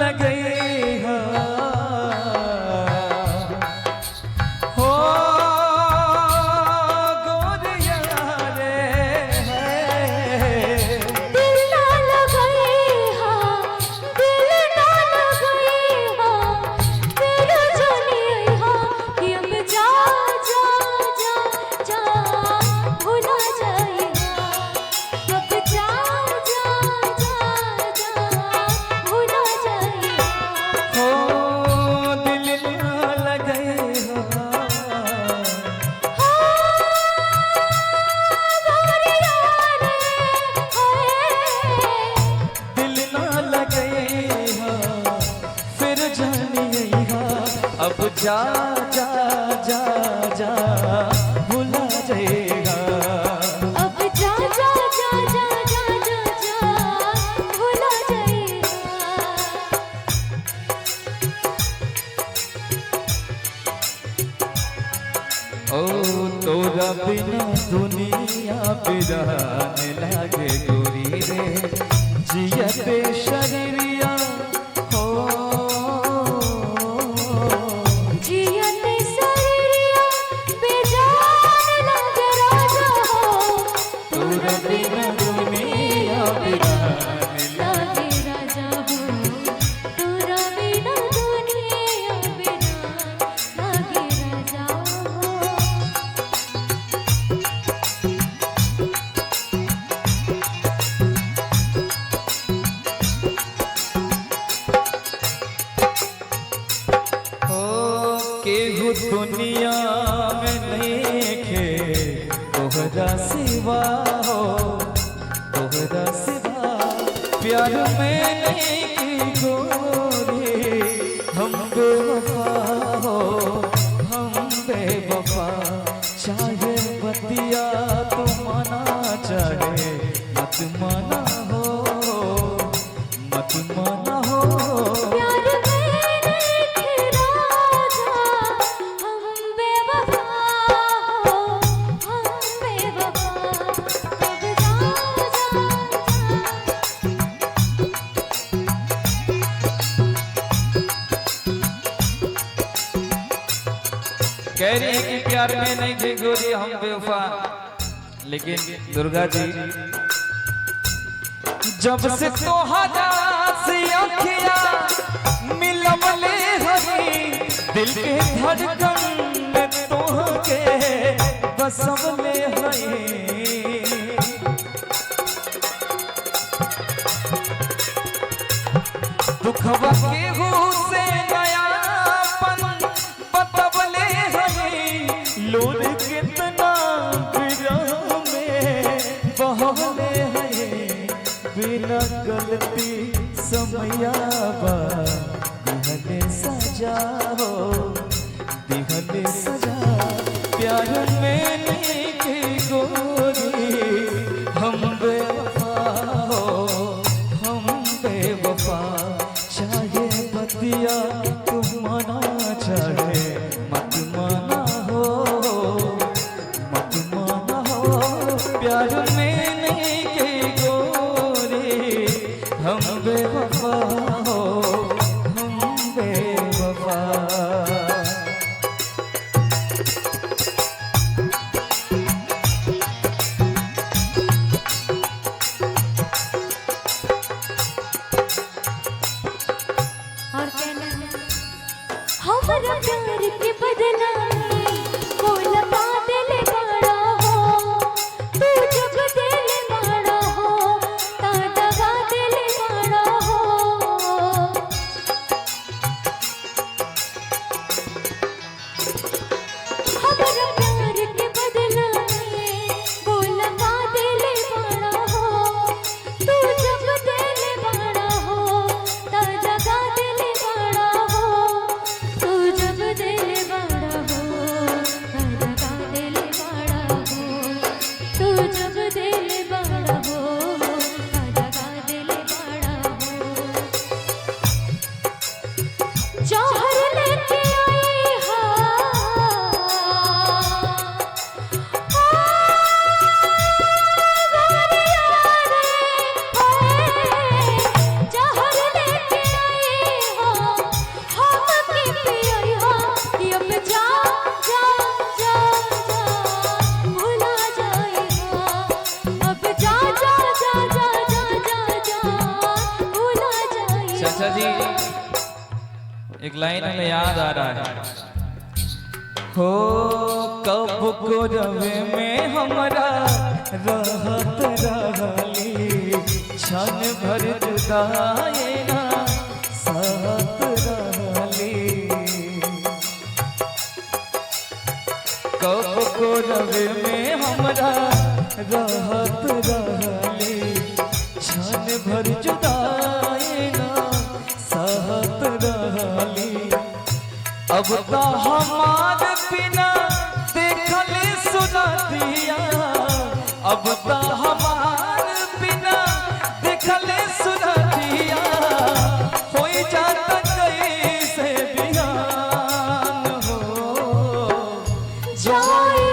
लगे हो गोरिया रे दिल ना लगे दिल ना लगे फिर जाने कि अब जा जा जा जा भुला जाए अब जा जा जा जा भुला जाए हो दिल ना लगे हो गोरिया रे दिल ना लगे हो फिर जानिए अब जा जा जा जा भुला जाएगा अब जा जा जा जा जा जा जा भुला जाएगा ओ तोरा बिना दुनिया बिराने लागे गोरी रे जियते शरीरिया हो जियते शरीरिया बेजान लगे राजा हो तोरा बिना दुनिया बिराने लागे राजा हो तोरा बिना दुनिया बेजान लागे राजा हो हो केहू दुनिया में नहीं खे तोहरा सिवा हो तोहरा सिवा प्यार में नहीं की गोरी हम बेवफा हो हम बेवफा चाहे बतिया तो माना चाहे मत माना हो मत माना हो प्यार में नहीं राजा हम बेवफा हो हम बेवफा अब जा जा कह रही है कि प्यार में नहीं थे गोरी हम बेवफा लेकिन दुर्गा जी जब से तोहरा से अखिया मिलवले हरी दिल के धड़कन में तोहके बसवले हई दुखवा केहू से नयापन बतवले हई लोर कितना विरह में बहवले हई बिना गलती समयाबा दिहले सजा हो दिहले सजा प्यार में नहीं की गोरी हम बेवफा हो हम बेवफा चाहे बतिया तुम माना चाहे मत माना हो मत माना हो प्यार में नहीं की गोरी हम बेवफा हो हम बेवफा और कहना हमारा प्यार के बदला कोई बादल बड़ा हो तू जब दिल बड़ा हो तादा बादल बड़ा हो हमारा प्यार के बदला कोई बादल बड़ा हो तू जब दिल बड़ा हो तादा बादल बड़ा हो तू जब दिल अच्छा जी, एक लाइन में याद आ रहा है, हो कब को रवे में हमरा रहत रहली, क्षण भर जुदाई ना सहत रहली। कब को रवे में हमरा रहत रहली, क्षण भर जुदाई ना सहत रहली। अब तो हमार बिना देखले सुना दिया, अब तो हमार बिना देखले सुना दिया, हो जाता कैसे बिहान हो जाए